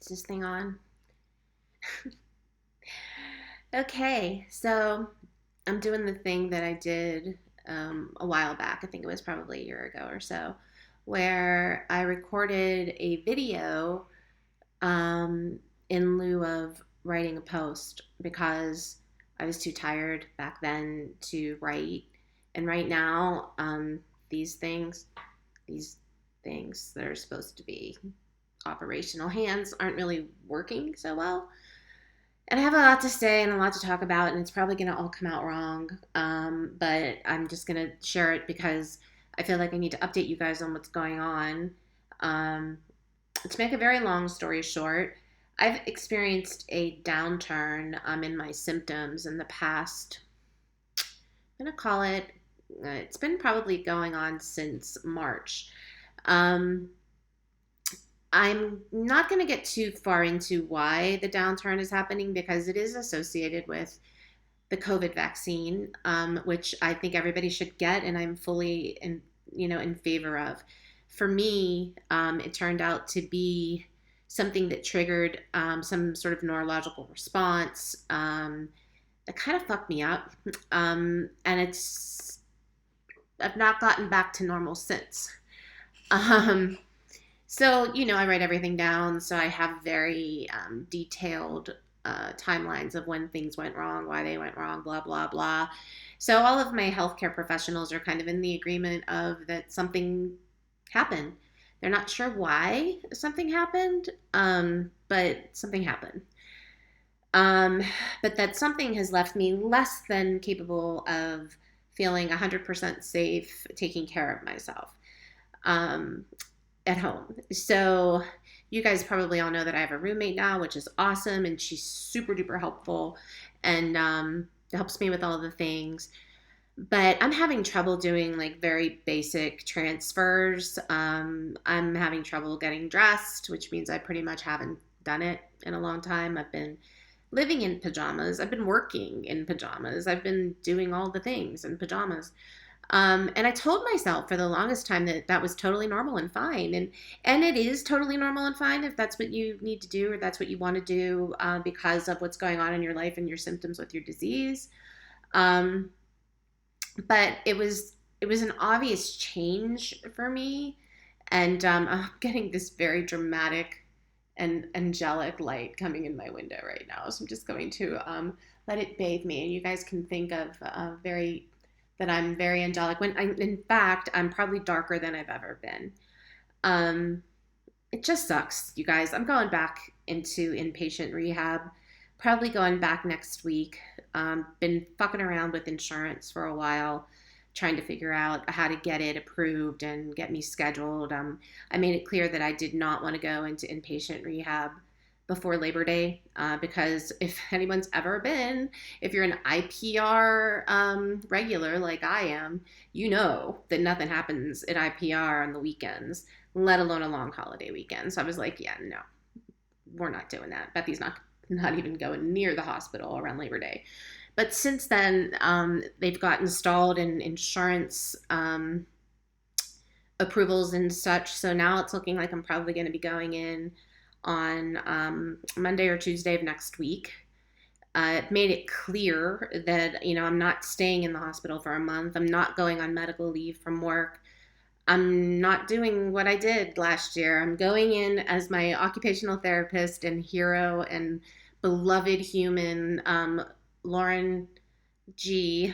Is this thing on? Okay, so I'm doing the thing that I did a while back. I think it was probably a year ago or so, where I recorded a video um, in lieu of writing a post because I was too tired back then to write. And right now, these things, these things that are supposed to be operational hands aren't really working so well. And I have a lot to say and a lot to talk about, and it's probably going to all come out wrong. But I'm just going to share it because I feel like I need to update you guys on what's going on. Um, to make a very long story short, I've experienced a downturn in my symptoms in the past. I'm going to call it, it's been probably going on since March. Um, I'm not going to get too far into why the downturn is happening because it is associated with the COVID vaccine, which I think everybody should get, and I'm fully in favor of. For me, it turned out to be something that triggered some sort of neurological response that kind of fucked me up, and I've not gotten back to normal since. Um, so, I write everything down. So I have very detailed timelines of when things went wrong, why they went wrong, blah, blah, blah. So all of my healthcare professionals are kind of in the agreement of that something happened. They're not sure why something happened, but something happened. Um, but that something has left me less than capable of feeling 100% safe taking care of myself. Um, at home. So you guys probably all know that I have a roommate now, which is awesome, and she's super duper helpful and helps me with all the things. But I'm having trouble doing like very basic transfers. I'm having trouble getting dressed, which means I pretty much haven't done it in a long time. I've been living in pajamas. I've been working in pajamas. I've been doing all the things in pajamas. And I told myself for the longest time that that was totally normal and fine, and it is totally normal and fine if that's what you need to do or that's what you want to do because of what's going on in your life and your symptoms with your disease. Um, but it was an obvious change for me, and I'm getting this very dramatic and angelic light coming in my window right now. So I'm just going to let it bathe me, and you guys can think of very that I'm very angelic. When in fact, I'm probably darker than I've ever been. Um, it just sucks, you guys. I'm going back into inpatient rehab, probably going back next week. Been fucking around with insurance for a while, trying to figure out how to get it approved and get me scheduled. I made it clear that I did not want to go into inpatient rehab before Labor Day because if anyone's ever been, if you're an IPR regular like I am, you know that nothing happens at IPR on the weekends, let alone a long holiday weekend. So I was like, yeah, no, we're not doing that. Bethy's not even going near the hospital around Labor Day. But since then, they've got installed in insurance approvals and such. So now it's looking like I'm probably going to be going in on Monday or Tuesday of next week. It made it clear that, I'm not staying in the hospital for a month. I'm not going on medical leave from work. I'm not doing what I did last year. I'm going in as my occupational therapist and hero and beloved human, Lauren G,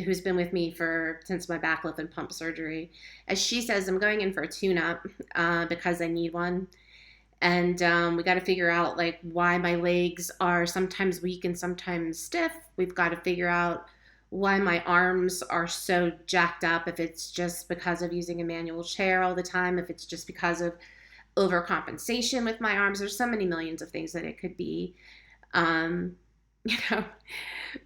who's been with me since my back, lip, and pump surgery. As she says, I'm going in for a tune-up because I need one. And we got to figure out like why my legs are sometimes weak and sometimes stiff. We've got to figure out why my arms are so jacked up, if it's just because of using a manual chair all the time, if it's just because of overcompensation with my arms. There's so many millions of things that it could be. Um, you know,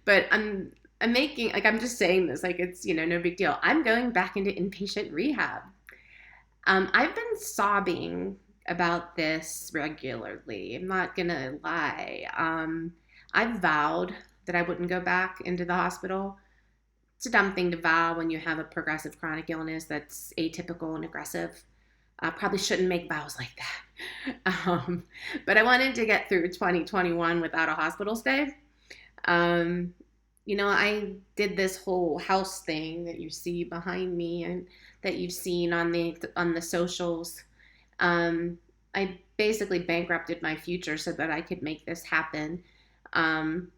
but I'm making, like, I'm just saying this like it's, no big deal. I'm going back into inpatient rehab. I've been sobbing about this regularly. I'm not gonna lie. I've vowed that I wouldn't go back into the hospital. It's a dumb thing to vow when you have a progressive chronic illness that's atypical and aggressive. Probably shouldn't make vows like that. But I wanted to get through 2021 without a hospital stay. Um, I did this whole house thing that you see behind me and that you've seen on the socials. Um, I basically bankrupted my future so that I could make this happen. Um,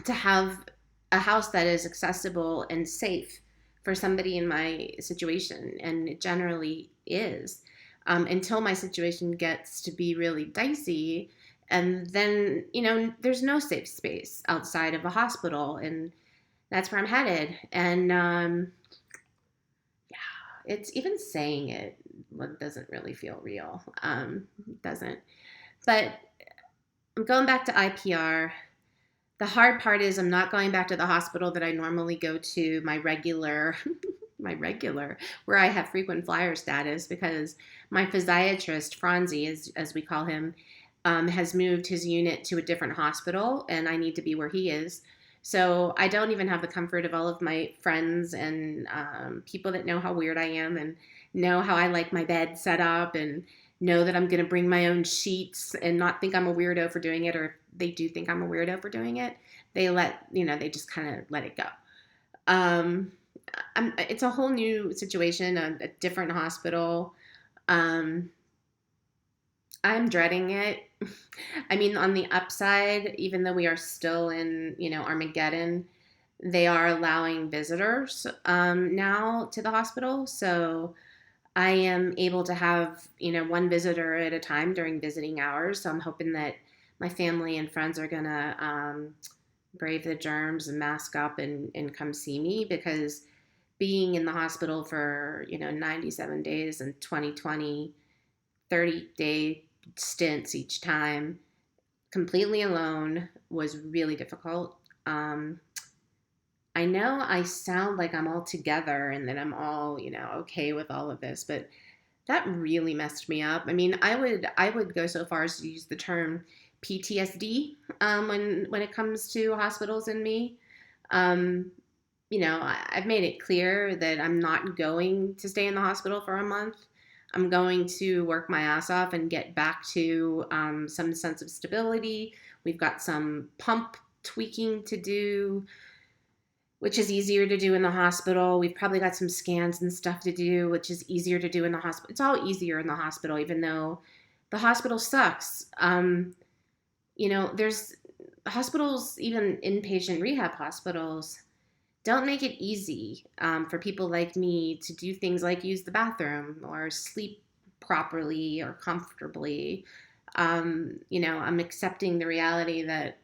to have a house that is accessible and safe for somebody in my situation, and it generally is, until my situation gets to be really dicey. And then, there's no safe space outside of a hospital, and that's where I'm headed. And yeah, it's even saying it doesn't really feel real. Doesn't. But I'm going back to IPR. The hard part is I'm not going back to the hospital that I normally go to, my regular, my regular, where I have frequent flyer status, because my physiatrist, Franzi, as we call him, has moved his unit to a different hospital, and I need to be where he is. So I don't even have the comfort of all of my friends and people that know how weird I am and know how I like my bed set up and know that I'm going to bring my own sheets and not think I'm a weirdo for doing it, or if they do think I'm a weirdo for doing it, they just kind of let it go. It's a whole new situation, a different hospital. Um, I'm dreading it. I mean, on the upside, even though we are still in, Armageddon, they are allowing visitors now to the hospital. So I am able to have, one visitor at a time during visiting hours. So I'm hoping that my family and friends are going to brave the germs and mask up and come see me, because being in the hospital for, 97 days and 2020, 30-day stints each time, completely alone, was really difficult. I know I sound like I'm all together and that I'm all, okay with all of this, but that really messed me up. I mean, I would go so far as to use the term PTSD when it comes to hospitals and me. Um, I've made it clear that I'm not going to stay in the hospital for a month. I'm going to work my ass off and get back to some sense of stability. We've got some pump tweaking to do, which is easier to do in the hospital. We've probably got some scans and stuff to do, which is easier to do in the hospital. It's all easier in the hospital, even though the hospital sucks. There's hospitals, even inpatient rehab hospitals, don't make it easy for people like me to do things like use the bathroom or sleep properly or comfortably. I'm accepting the reality that,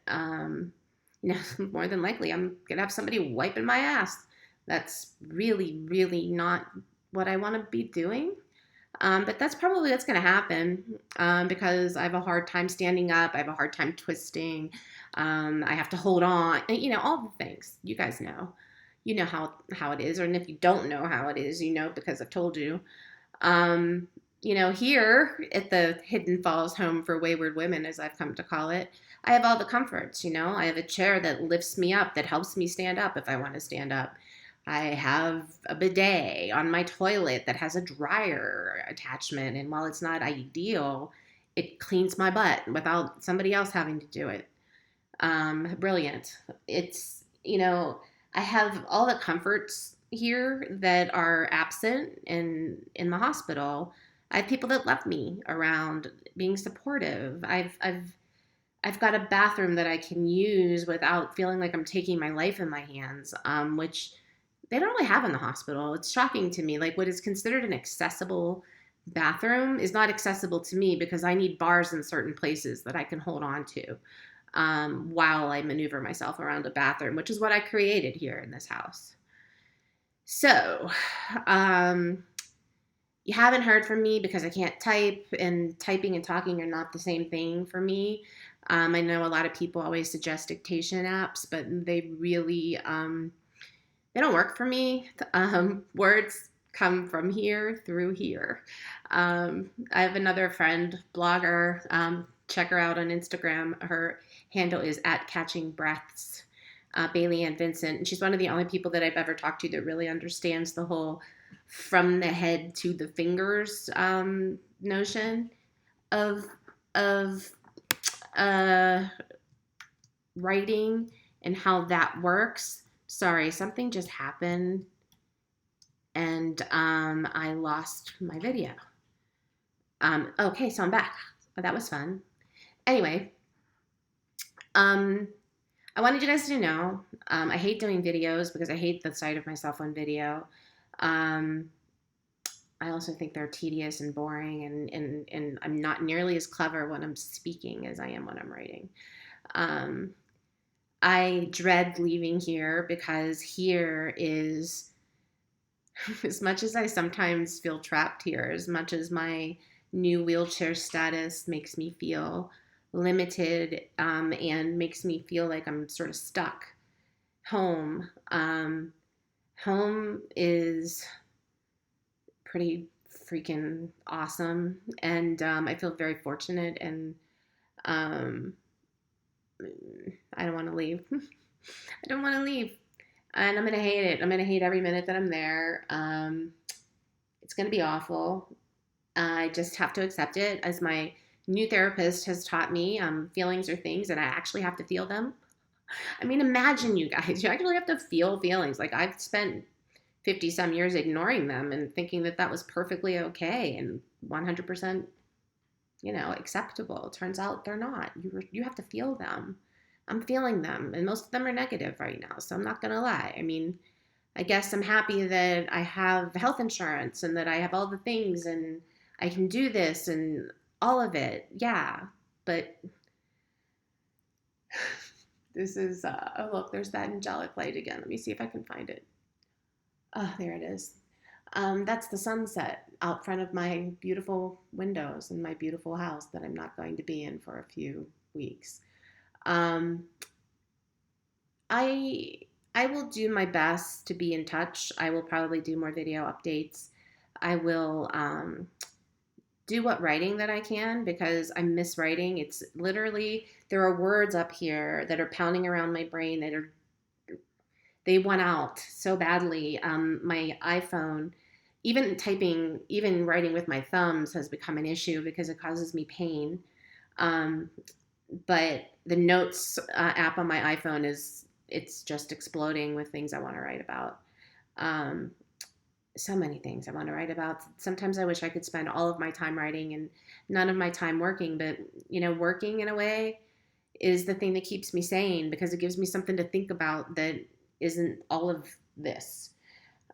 more than likely I'm going to have somebody wiping my ass. That's really, really not what I want to be doing. But that's probably what's going to happen because I have a hard time standing up. I have a hard time twisting. I have to hold on. And, all the things you guys know. You know how it is. And if you don't know how it is, because I've told you. Here at the Hidden Falls Home for Wayward Women, as I've come to call it, I have all the comforts. I have a chair that lifts me up, that helps me stand up if I want to stand up. I have a bidet on my toilet that has a dryer attachment. And while it's not ideal, it cleans my butt without somebody else having to do it. Brilliant. It's, I have all the comforts here that are absent in the hospital. I have people that love me around, being supportive. I've got a bathroom that I can use without feeling like I'm taking my life in my hands, which they don't really have in the hospital. It's shocking to me. Like, what is considered an accessible bathroom is not accessible to me because I need bars in certain places that I can hold on to while I maneuver myself around a bathroom, which is what I created here in this house. So, you haven't heard from me because I can't type, and typing and talking are not the same thing for me. I know a lot of people always suggest dictation apps, but they really, they don't work for me. Words come from here through here. I have another friend, blogger, check her out on Instagram. Her handle is @catchingbreaths, Bailey Ann Vincent. And she's one of the only people that I've ever talked to that really understands the whole from the head to the fingers notion of of uh, writing and how that works. Sorry, something just happened and I lost my video. Okay, so I'm back. Oh, that was fun. Anyway, um, I wanted you guys to know I hate doing videos because I hate the sight of myself on video. Um, I also think they're tedious and boring, and I'm not nearly as clever when I'm speaking as I am when I'm writing. Um, I dread leaving here because here is, as much as I sometimes feel trapped here, as much as my new wheelchair status makes me feel limited and makes me feel like I'm sort of stuck, home. Home is pretty freaking awesome, and I feel very fortunate, and um, I don't want to leave. I don't want to leave, and I'm gonna hate it. I'm gonna hate every minute that I'm there. It's gonna be awful. I just have to accept it, as my new therapist has taught me. Feelings are things, and I actually have to feel them. I mean, imagine, you guys, you actually have to feel feelings. Like, I've spent 50 some years ignoring them and thinking that that was perfectly okay and 100%, acceptable. It turns out they're not. You have to feel them. I'm feeling them, and most of them are negative right now. So I'm not going to lie. I mean, I guess I'm happy that I have health insurance and that I have all the things and I can do this and all of it. Yeah. But this is, oh, look, there's that angelic light again. Let me see if I can find it. Oh, there it is. That's the sunset out front of my beautiful windows in my beautiful house that I'm not going to be in for a few weeks. Um, I I will do my best to be in touch. I will probably do more video updates. I will do what writing that I can, because I miss writing. It's literally, there are words up here that are pounding around my brain that are, they want out so badly. My iPhone, even typing, even writing with my thumbs has become an issue because it causes me pain. Um, but the notes app on my iPhone it's just exploding with things I want to write about. Um, so many things I want to write about. Sometimes I wish I could spend all of my time writing and none of my time working, but working in a way is the thing that keeps me sane, because it gives me something to think about that isn't all of this.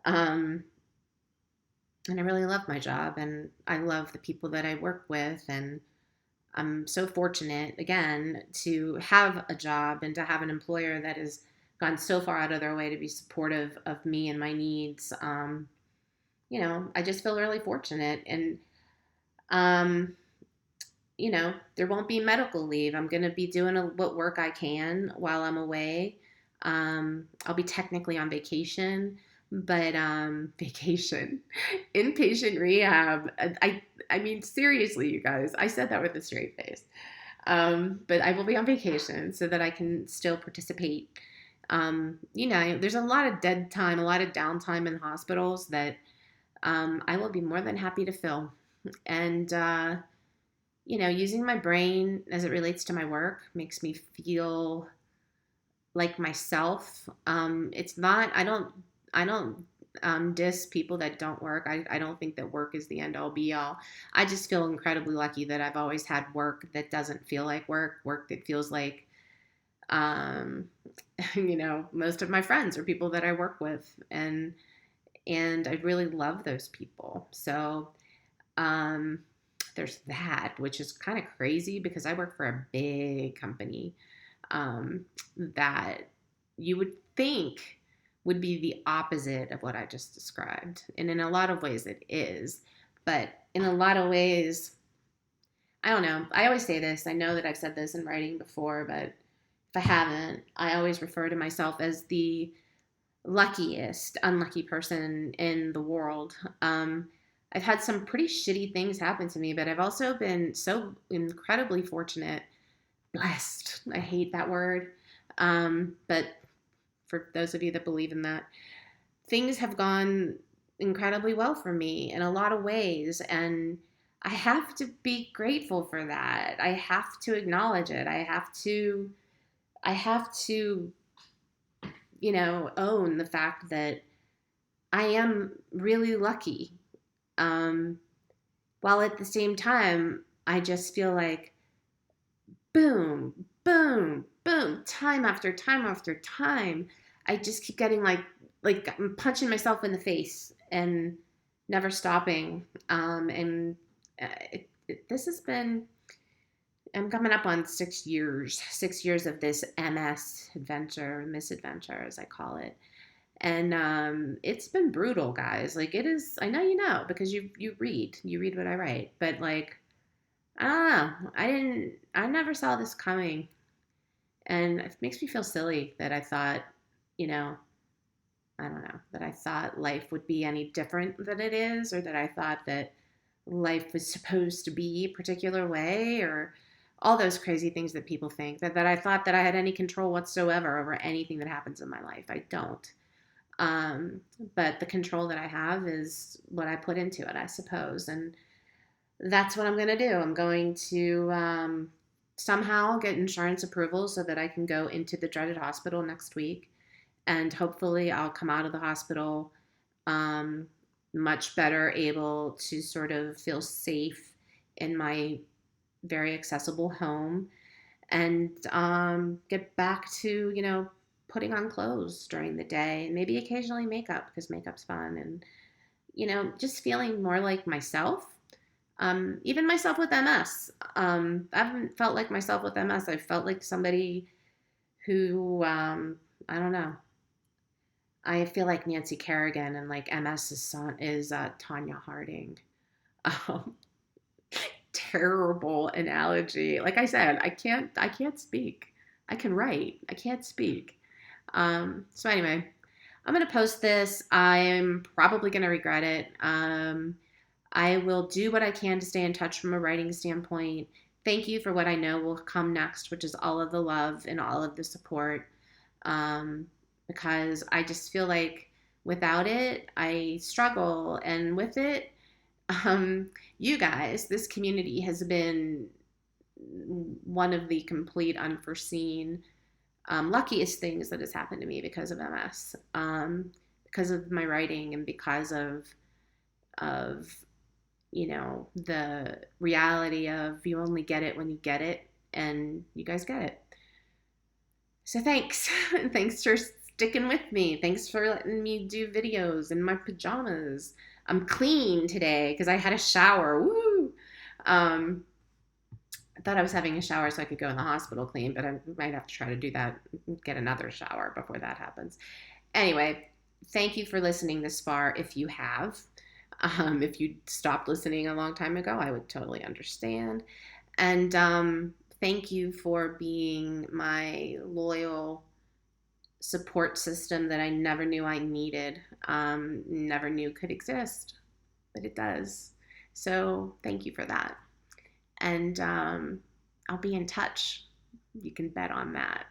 Um, and I really love my job, and I love the people that I work with, and I'm so fortunate, again, to have a job and to have an employer that has gone so far out of their way to be supportive of me and my needs. I just feel really fortunate. And, um, there won't be medical leave. I'm going to be doing what work I can while I'm away. I'll be technically on vacation, but vacation, inpatient rehab. I mean, seriously, you guys, I said that with a straight face. But I will be on vacation so that I can still participate. There's a lot of dead time, a lot of downtime in hospitals that I will be more than happy to fill. And, using my brain as it relates to my work makes me feel like myself. It's not, I don't diss people that don't work. I don't think that work is the end all be all. I just feel incredibly lucky that I've always had work that doesn't feel like work that feels like, um, most of my friends are people that I work with, and I really love those people. So, um, there's that, which is kind of crazy because I work for a big company that you would think would be the opposite of what I just described. And in a lot of ways, it is. But in a lot of ways, I don't know. I always say this. I know that I've said this in writing before, but if I haven't, I always refer to myself as the luckiest unlucky person in the world. I've had some pretty shitty things happen to me, but I've also been so incredibly fortunate, blessed. I hate that word. But for those of you that believe in that, things have gone incredibly well for me in a lot of ways. And I have to be grateful for that. I have to acknowledge it. I have to, own the fact that I am really lucky. Um, while at the same time, I just feel like boom, boom, boom, time after time after time. I just keep getting like I'm punching myself in the face and never stopping. And this has been. I'm coming up on 6 years, 6 years of this MS adventure, misadventure, as I call it. And it's been brutal, guys. Like it is. I know you know because you read what I write, but like I don't know. I never saw this coming. And it makes me feel silly that I thought, you know, I don't know, that I thought life would be any different than it is, or that I thought that life was supposed to be a particular way, or all those crazy things that people think, that I thought that I had any control whatsoever over anything that happens in my life. I don't. But the control that I have is what I put into it, I suppose. And that's what I'm going to do. I'm going to somehow get insurance approval so that I can go into the dreaded hospital next week. And hopefully, I'll come out of the hospital um, much better able to sort of feel safe in my very accessible home and get back to, putting on clothes during the day and maybe occasionally makeup because makeup's fun and, just feeling more like myself. Even myself with MS. I haven't felt like myself with MS. I felt like somebody who, I don't know. I feel like Nancy Kerrigan and like MS's son is Tanya Harding. Um, Terrible analogy. Like I said, I can't speak. I can write. I can't speak. So anyway, I'm gonna post this. I'm probably gonna regret it. I will do what I can to stay in touch from a writing standpoint. Thank you for what I know will come next, which is all of the love and all of the support. Um, because I just feel like without it, I struggle. And with it, you guys, this community has been one of the complete unforeseen, luckiest things that has happened to me because of MS, because of my writing and because of the reality of you only get it when you get it, and you guys get it. So thanks. Thanks for sticking with me. Thanks for letting me do videos in my pajamas. I'm clean today because I had a shower. Woo! Um, I thought I was having a shower so I could go in the hospital clean, but I might have to try to do that, get another shower before that happens. Anyway, thank you for listening this far if you have. If you stopped listening a long time ago, I would totally understand. And thank you for being my loyal support system that I never knew I needed, never knew could exist, but it does. So thank you for that. And I'll be in touch. You can bet on that.